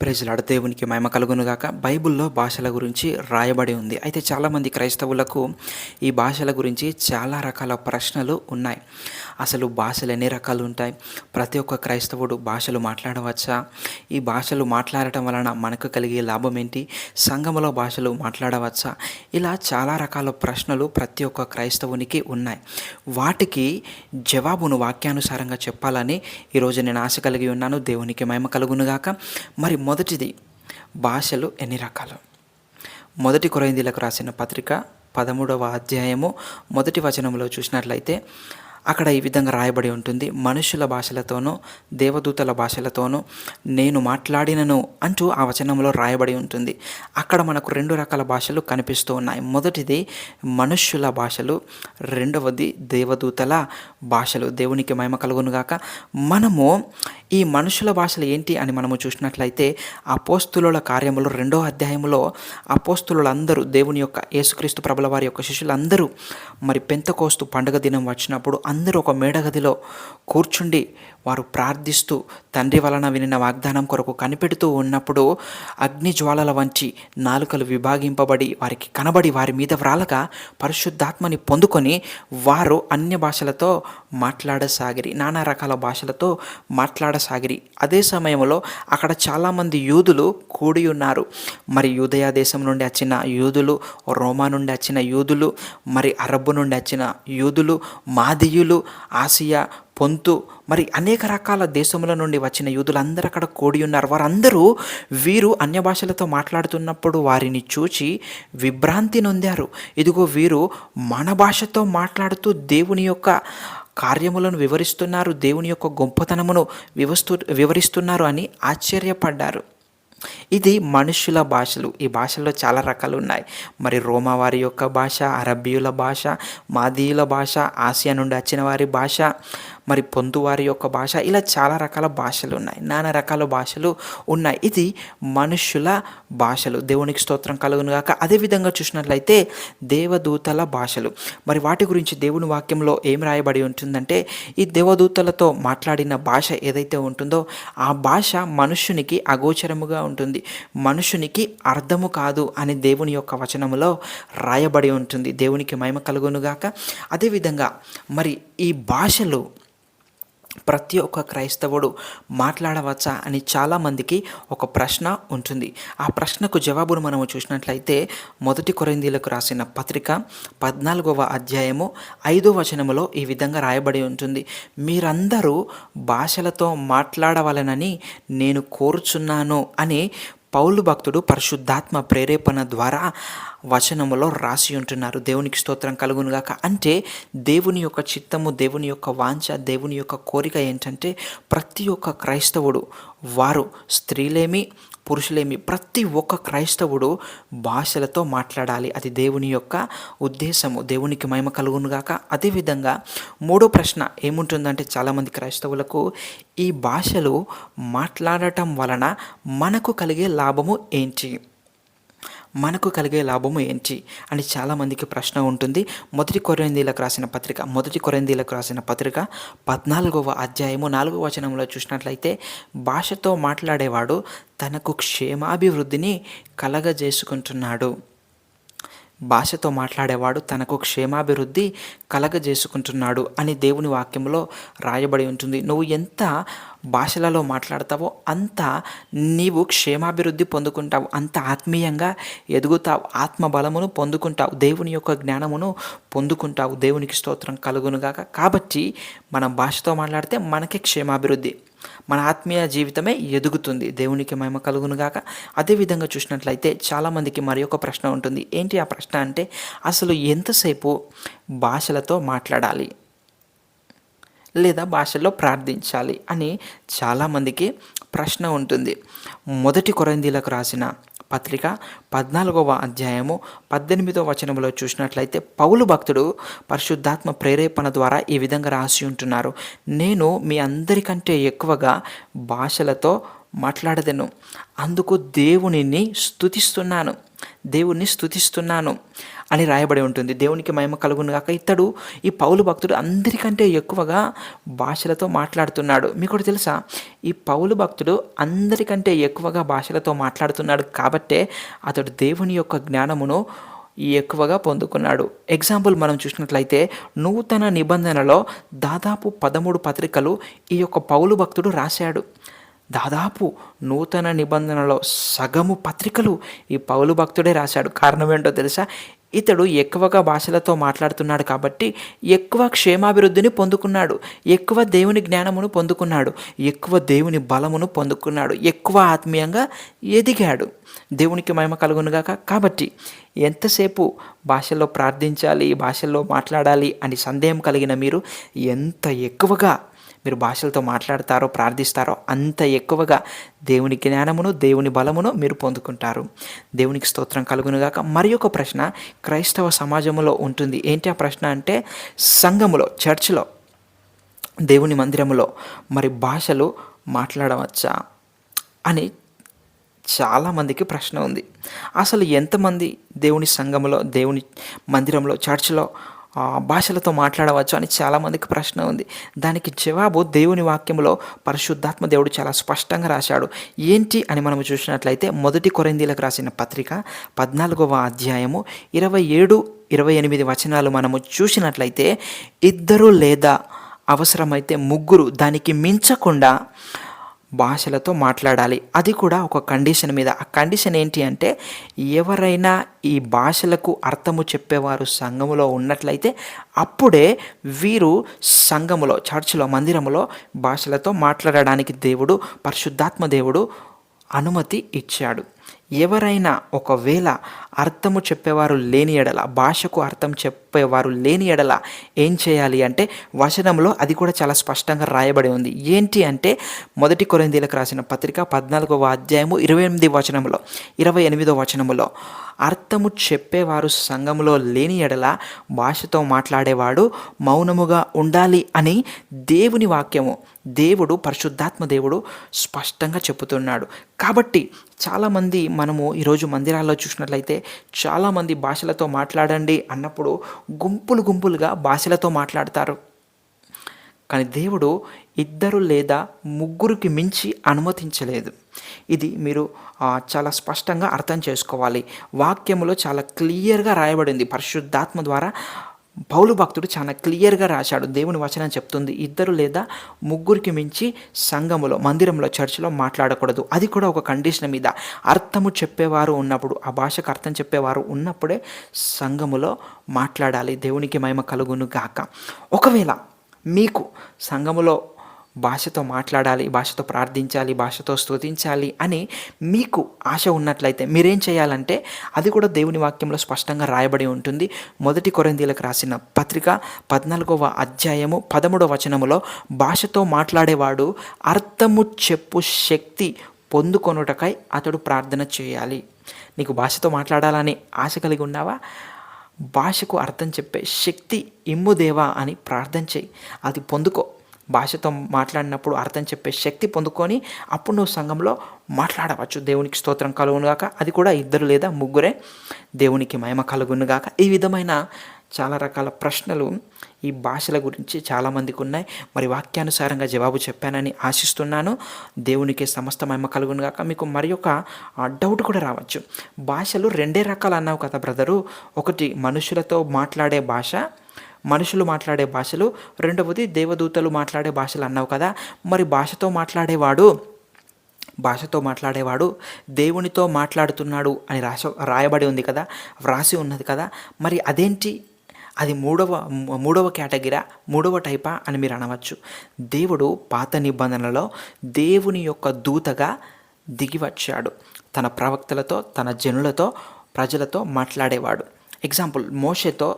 ప్రైజ్లాడు దేవునికి మహిమ కలుగునుగాక. బైబిల్‌లో భాషల గురించి రాయబడి ఉంది. అయితే చాలామంది క్రైస్తవులకు ఈ భాషల గురించి చాలా రకాల ప్రశ్నలు ఉన్నాయి. అసలు భాషలు ఎన్ని రకాలు ఉంటాయి? ప్రతి ఒక్క క్రైస్తవుడు భాషలు మాట్లాడవచ్చా? ఈ భాషలు మాట్లాడటం వలన మనకు కలిగే లాభం ఏంటి? సంఘములో భాషలు మాట్లాడవచ్చా? ఇలా చాలా రకాల ప్రశ్నలు ప్రతి ఒక్క క్రైస్తవునికి ఉన్నాయి. వాటికి జవాబును వాక్యానుసారంగా చెప్పాలని ఈరోజు నేను ఆశ కలిగి ఉన్నాను. దేవునికి మహిమ కలుగునుగాక. మరి మొదటిది, భాషలు ఎన్ని రకాలు? మొదటి కొరింథీయులకు రాసిన పత్రిక 13వ అధ్యాయము మొదటి వచనంలో చూసినట్లయితే అక్కడ ఈ విధంగా రాయబడి ఉంటుంది. మనుషుల భాషలతోనూ దేవదూతల భాషలతోనూ నేను మాట్లాడినను అంటూ ఆ వచనంలో రాయబడి ఉంటుంది. అక్కడ మనకు రెండు రకాల భాషలు కనిపిస్తూ ఉన్నాయి. మొదటిది మనుష్యుల భాషలు, రెండవది దేవదూతల భాషలు. దేవునికి మహిమ కలుగునుగాక. మనము ఈ మనుషుల భాషలు ఏంటి అని మనము చూసినట్లయితే అపోస్తులుల కార్యములు 2వ అధ్యాయంలో అపోస్తులందరూ దేవుని యొక్క యేసుక్రీస్తు ప్రభుల వారి యొక్క శిష్యులందరూ మరి పెంతెకోస్తు పండుగ దినం వచ్చినప్పుడు అందరూ ఒక మేడగదిలో కూర్చుండి వారు ప్రార్థిస్తూ తండ్రి వలన వినిన వాగ్దానం కొరకు కనిపెడుతూ ఉన్నప్పుడు అగ్ని జ్వాలల వంచి నాలుకలు విభాగింపబడి వారికి కనబడి వారి మీద వ్రాలగా పరిశుద్ధాత్మని పొందుకొని వారు అన్య భాషలతో మాట్లాడసాగిరి, నానా రకాల భాషలతో మాట్లాడసాగిరి. అదే సమయంలో అక్కడ చాలామంది యూదులు కూడి ఉన్నారు. మరి యూదయ దేశం నుండి వచ్చిన యూదులు, రోమా నుండి వచ్చిన యూదులు, మరి అరబ్బు నుండి వచ్చిన యూదులు, మాదీయులు, ఆసియా, పొంతు, మరి అనేక రకాల దేశముల నుండి వచ్చిన యూదులందరూ అక్కడ కూడి ఉన్నారు. వారందరూ వీరు అన్య భాషలతో మాట్లాడుతున్నప్పుడు వారిని చూచి విభ్రాంతి నొందారు. ఇదిగో వీరు మన భాషతో మాట్లాడుతూ దేవుని యొక్క కార్యములను వివరిస్తున్నారు, దేవుని యొక్క గొప్పతనమును వివరిస్తున్నారు అని ఆశ్చర్యపడ్డారు. ఇది మనుష్యుల భాషలు. ఈ భాషల్లో చాలా రకాలు ఉన్నాయి. మరి రోమా వారి యొక్క భాష, అరబ్బీయుల భాష, మాదీయుల భాష, ఆసియా నుండి వచ్చిన వారి భాష, మరి పొందు వారి యొక్క భాష, ఇలా చాలా రకాల భాషలు ఉన్నాయి, నానా రకాల భాషలు ఉన్నాయి. ఇది మనుష్యుల భాషలు. దేవునికి స్తోత్రం కలుగునుగాక. అదేవిధంగా చూసినట్లయితే దేవదూతల భాషలు. మరి వాటి గురించి దేవుని వాక్యంలో ఏం రాయబడి ఉంటుందంటే ఈ దేవదూతలతో మాట్లాడిన భాష ఏదైతే ఉంటుందో ఆ భాష మనుష్యునికి అగోచరముగా ఉంటుంది, మనుషునికి అర్థము కాదు అని దేవుని యొక్క వచనములో రాయబడి ఉంటుంది. దేవునికి మహిమ కలుగునుగాక. అదేవిధంగా మరి ఈ భాషలు ప్రతి ఒక్క క్రైస్తవుడు మాట్లాడవచ్చా అని చాలామందికి ఒక ప్రశ్న ఉంటుంది. ఆ ప్రశ్నకు జవాబును మనము చూసినట్లయితే మొదటి కొరింథీయులకు రాసిన పత్రిక 14వ అధ్యాయము 5వ వచనములో ఈ విధంగా రాయబడి ఉంటుంది. మీరందరూ భాషలతో మాట్లాడవలనని నేను కోరుచున్నాను అని పౌలు భక్తుడు పరిశుద్ధాత్మ ప్రేరేపణ ద్వారా వచనములో రాసి ఉంటున్నారు. దేవునికి స్తోత్రం కలుగునుగాక. అంటే దేవుని యొక్క చిత్తము, దేవుని యొక్క వాంఛ, దేవుని యొక్క కోరిక ఏంటంటే ప్రతి ఒక్క క్రైస్తవుడు, వారు స్త్రీలేమి పురుషులేమి, ప్రతి ఒక్క క్రైస్తవుడు భాషలతో మాట్లాడాలి. అది దేవుని యొక్క ఉద్దేశము. దేవునికి మహిమ కలుగునుగాక. అదేవిధంగా మూడో ప్రశ్న ఏముంటుందంటే చాలామంది క్రైస్తవులకు ఈ భాషలు మాట్లాడటం వలన మనకు కలిగే లాభము ఏంటి, మనకు కలిగే లాభము ఏంటి అని చాలామందికి ప్రశ్న ఉంటుంది. మొదటి కొరింథీయులకు రాసిన పత్రిక 14వ అధ్యాయము 4వ వచనంలో చూసినట్లయితే భాషతో మాట్లాడేవాడు తనకు క్షేమాభివృద్ధిని కలగజేసుకుంటున్నాడు. భాషతో మాట్లాడేవాడు తనకు క్షేమాభివృద్ధి కలగజేసుకుంటున్నాడు అని దేవుని వాక్యంలో రాయబడి ఉంటుంది. నువ్వు ఎంత భాషలలో మాట్లాడతావో అంత నీవు క్షేమాభివృద్ధి పొందుకుంటావు, అంత ఆత్మీయంగా ఎదుగుతావు, ఆత్మబలమును పొందుకుంటావు, దేవుని యొక్క జ్ఞానమును పొందుకుంటావు. దేవునికి స్తోత్రం కలుగునుగాక. కాబట్టి మనం భాషతో మాట్లాడితే మనకి క్షేమాభివృద్ధి, మన ఆత్మీయ జీవితమే ఎదుగుతుంది. దేవునికి మహిమ కలుగునుగాక. అదేవిధంగా చూసినట్లయితే చాలామందికి మరి ఒక ప్రశ్న ఉంటుంది. ఏంటి ఆ ప్రశ్న అంటే అసలు ఎంతసేపు భాషలతో మాట్లాడాలి లేదా భాషల్లో ప్రార్థించాలి అని చాలామందికి ప్రశ్న ఉంటుంది. మొదటి కొరింథీయులకు రాసిన పత్రిక 14వ అధ్యాయము 18వ వచనంలో చూసినట్లయితే పౌలు భక్తుడు పరిశుద్ధాత్మ ప్రేరేపణ ద్వారా ఈ విధంగా రాసి ఉంటున్నారు. నేను మీ అందరికంటే ఎక్కువగా భాషలతో మాట్లాడదెను. అందుకు దేవుణ్ణి స్తుతిస్తున్నాను అని రాయబడి ఉంటుంది. దేవునికి మహిమ కలుగును గాక. ఈ పౌలు భక్తుడు అందరికంటే ఎక్కువగా భాషలతో మాట్లాడుతున్నాడు. మీకోటి తెలుసా? ఈ పౌలు భక్తుడు అందరికంటే ఎక్కువగా భాషలతో మాట్లాడుతున్నాడు కాబట్టే అతడు దేవుని యొక్క జ్ఞానమును ఎక్కువగా పొందుకున్నాడు. ఎగ్జాంపుల్ మనం చూసినట్లయితే నూతన నిబంధనలో దాదాపు 13 పత్రికలు ఈ యొక్క పౌలు భక్తుడు రాశాడు. దాదాపు నూతన నిబంధనలో సగము పత్రికలు ఈ పౌలు భక్తుడే రాశాడు. కారణం ఏంటో తెలుసా? ఇతడు ఎక్కువగా భాషలతో మాట్లాడుతున్నాడు కాబట్టి ఎక్కువ క్షేమాభివృద్ధిని పొందుకున్నాడు, ఎక్కువ దేవుని జ్ఞానమును పొందుకున్నాడు, ఎక్కువ దేవుని బలమును పొందుకున్నాడు, ఎక్కువ ఆత్మీయంగా ఎదిగాడు. దేవునికి మహిమ కలుగునుగాక. కాబట్టి ఎంతసేపు భాషల్లో ప్రార్థించాలి, భాషల్లో మాట్లాడాలి అని సందేహం కలిగిన ఎంత ఎక్కువగా మీరు భాషలతో మాట్లాడతారో, ప్రార్థిస్తారో అంత ఎక్కువగా దేవుని జ్ఞానమును, దేవుని బలమును మీరు పొందుకుంటారు. దేవునికి స్తోత్రం కలుగునుగాక. మరి ఒక ప్రశ్న క్రైస్తవ సమాజంలో ఉంటుంది. ఏంటి ఆ ప్రశ్న అంటే, సంఘములో, చర్చిలో, దేవుని మందిరములో మరి భాషలు మాట్లాడవచ్చా అని చాలామందికి ప్రశ్న ఉంది. అసలు ఎంతమంది దేవుని సంఘములో, దేవుని మందిరంలో, చర్చిలో భాషలతో మాట్లాడవచ్చు అని చాలామందికి ప్రశ్న ఉంది. దానికి జవాబు దేవుని వాక్యంలో పరిశుద్ధాత్మ దేవుడు చాలా స్పష్టంగా రాశాడు. ఏంటి అని మనము చూసినట్లయితే 1 కొరింథీయులకు రాసిన పత్రిక 14వ అధ్యాయము 27-28 వచనాలు మనము చూసినట్లయితే, 2 లేదా అవసరమైతే 3 దానికి మించకుండా భాషలతో మాట్లాడాలి. అది కూడా ఒక కండిషన్ మీద. ఆ కండిషన్ ఏంటి అంటే, ఎవరైనా ఈ భాషలకు అర్థము చెప్పేవారు సంఘములో ఉన్నట్లయితే అప్పుడే వీరు సంఘములో, చర్చిలో, మందిరములో భాషలతో మాట్లాడడానికి పరిశుద్ధాత్మ దేవుడు అనుమతి ఇచ్చాడు. ఎవరైనా ఒకవేళ అర్థము చెప్పేవారు లేని ఎడల, భాషకు అర్థం చెప్పేవారు లేని ఎడల ఏం చేయాలి అంటే, వచనంలో అది కూడా చాలా స్పష్టంగా రాయబడి ఉంది. ఏంటి అంటే 1 కొరింథీయులకు రాసిన పత్రిక 14వ అధ్యాయము 28వ వచనములో అర్థము చెప్పేవారు సంఘములో లేని ఎడల భాషతో మాట్లాడేవాడు మౌనముగా ఉండాలి అని దేవుని వాక్యము, పరిశుద్ధాత్మ దేవుడు స్పష్టంగా చెబుతున్నాడు. కాబట్టి చాలామంది మనము ఈరోజు మందిరాల్లో చూసినట్లయితే చాలామంది భాషలతో మాట్లాడండి అన్నప్పుడు గుంపులుగా భాషలతో మాట్లాడతారు. కానీ దేవుడు 2 లేదా 3కి మించి అనుమతించలేదు. ఇది మీరు చాలా స్పష్టంగా అర్థం చేసుకోవాలి. వాక్యములో చాలా క్లియర్గా రాయబడింది. పరిశుద్ధాత్మ ద్వారా పౌలు భక్తుడు చాలా క్లియర్గా రాశాడు. దేవుని వచనం చెప్తుంది, 2 లేదా 3కి మించి సంఘములో, మందిరంలో, చర్చిలో మాట్లాడకూడదు. అది కూడా ఒక కండిషన్ మీద. అర్థము చెప్పేవారు ఉన్నప్పుడు, ఆ భాషకు అర్థం చెప్పేవారు ఉన్నప్పుడే సంఘములో మాట్లాడాలి. దేవునికి మహిమ కలుగును గాక. ఒకవేళ మీకు సంఘములో భాషతో మాట్లాడాలి, భాషతో ప్రార్థించాలి, భాషతో స్తుతించాలి అని మీకు ఆశ ఉన్నట్లయితే మీరేం చేయాలంటే, అది కూడా దేవుని వాక్యంలో స్పష్టంగా రాయబడి ఉంటుంది. 1 కొరింథీయులకు రాసిన పత్రిక 14వ అధ్యాయము 13వ వచనములో, భాషతో మాట్లాడేవాడు అర్థము చెప్పు శక్తి పొందుకొనుటకై అతడు ప్రార్థన చేయాలి. నీకు భాషతో మాట్లాడాలని ఆశ కలిగి ఉన్నావా? భాషకు అర్థం చెప్పే శక్తి ఇమ్ము దేవా అని ప్రార్థన చేయి. అది పొందుకో. భాషతో మాట్లాడినప్పుడు అర్థం చెప్పే శక్తి పొందుకొని అప్పుడు నువ్వు సంఘంలో మాట్లాడవచ్చు. దేవునికి స్తోత్రం కలుగునుగాక. అది కూడా 2 లేదా 3. దేవునికి మహిమ కలుగునుగాక. ఈ విధమైన చాలా రకాల ప్రశ్నలు ఈ భాషల గురించి చాలామందికి ఉన్నాయి. మరి వాక్యానుసారంగా జవాబు చెప్పానని ఆశిస్తున్నాను. దేవునికి సమస్త మహిమ కలుగునుగాక. మీకు మరి ఒక డౌట్ కూడా రావచ్చు. భాషలు 2 రకాలు అన్నావు కదా బ్రదరు. ఒకటి మనుషులతో మాట్లాడే భాష, మనుషులు మాట్లాడే భాషలు, రెండవది దేవదూతలు మాట్లాడే భాషలు అన్నావు కదా. మరి భాషతో మాట్లాడేవాడు దేవునితో మాట్లాడుతున్నాడు అని రాయబడి ఉంది కదా, వ్రాసి ఉన్నది కదా. మరి అదేంటి? అది మూడవ కేటగిరీ, 3వ టైపా అని మీరు అనవచ్చు. దేవుడు పాత నిబంధనలో దేవుని యొక్క దూతగా దిగి వచ్చాడు. తన ప్రవక్తలతో, తన జనులతో, ప్రజలతో మాట్లాడేవాడు. ఎగ్జాంపుల్, మోషేతో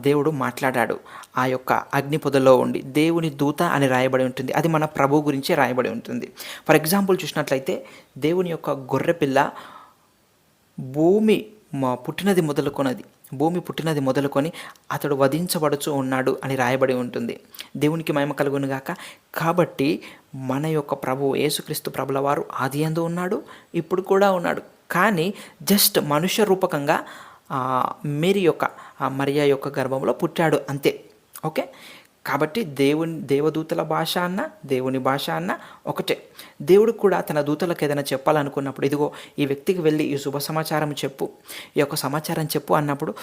దేవుడు మాట్లాడాడు. ఆ యొక్క అగ్ని పొదలో ఉండి దేవుని దూత అని రాయబడి ఉంటుంది. అది మన ప్రభు గురించి రాయబడి ఉంటుంది. ఫర్ ఎగ్జాంపుల్ చూసినట్లయితే దేవుని యొక్క గొర్రెపిల్ల భూమి పుట్టినది మొదలుకొన్నది భూమి పుట్టినది మొదలుకొని అతడు వధించబడుచు ఉన్నాడు అని రాయబడి ఉంటుంది. దేవునికి మహిమ కలుగును గాక. కాబట్టి మన యొక్క ప్రభువు యేసుక్రీస్తు ప్రభుల వారు ఆదియందు ఉన్నాడు, ఇప్పుడు కూడా ఉన్నాడు. కానీ జస్ట్ మనుష్య రూపకంగా మేరీ యొక్క మరియా యొక్క గర్భంలో పుట్టాడు అంతే. ఓకే. కాబట్టి దేవదూతల భాష అన్న దేవుని భాష అన్న ఒకటే. దేవుడు కూడా తన దూతలకు ఏదైనా చెప్పాలనుకున్నప్పుడు, ఇదిగో ఈ వ్యక్తికి వెళ్ళి ఈ శుభ సమాచారం చెప్పు, ఈ యొక్క సమాచారం చెప్పు అన్నప్పుడు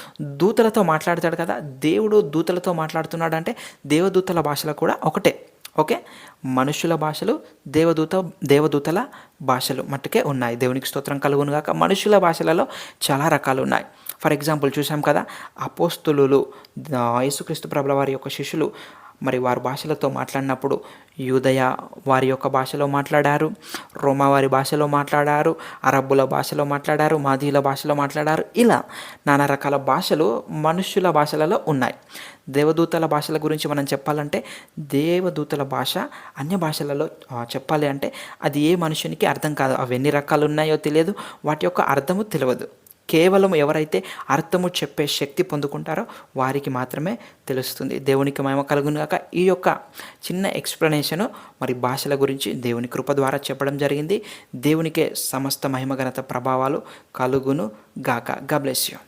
దూతలతో మాట్లాడతాడు కదా. దేవుడు దూతలతో మాట్లాడుతున్నాడు అంటే దేవదూతల భాషలు కూడా ఒకటే. ఓకే. మనుషుల భాషలు, దేవదూతల భాషలు మట్టుకే ఉన్నాయి. దేవునికి స్తోత్రం కలుగును గాక. మనుషుల భాషలలో చాలా రకాలు ఉన్నాయి. ఫర్ ఎగ్జాంపుల్ చూసాం కదా, అపోస్తులు యేసుక్రీస్తు ప్రభుల వారి యొక్క శిష్యులు మరి వారి భాషలతో మాట్లాడినప్పుడు యూదయ వారి యొక్క భాషలో మాట్లాడారు, రోమా వారి భాషలో మాట్లాడారు, అరబ్బుల భాషలో మాట్లాడారు, మాదీల భాషలో మాట్లాడారు. ఇలా నానా రకాల భాషలు మనుష్యుల భాషలలో ఉన్నాయి. దేవదూతల భాషల గురించి మనం చెప్పాలంటే దేవదూతల భాష అన్య భాషలలో చెప్పాలి అంటే అది ఏ మనుషునికి అర్థం కాదు. అవి ఎన్ని రకాలు ఉన్నాయో తెలియదు, వాటి యొక్క అర్థము తెలియదు. కేవలం ఎవరైతే అర్థము చెప్పే శక్తి పొందుకుంటారో వారికి మాత్రమే తెలుస్తుంది. దేవునికి మహిమ కలుగును గాక. ఈ యొక్క చిన్న ఎక్స్ప్లెనేషను మరి భాషల గురించి దేవుని కృప ద్వారా చెప్పడం జరిగింది. దేవునికే సమస్త మహిమ ఘనత ప్రభావాలు కలుగును గాక. God bless you.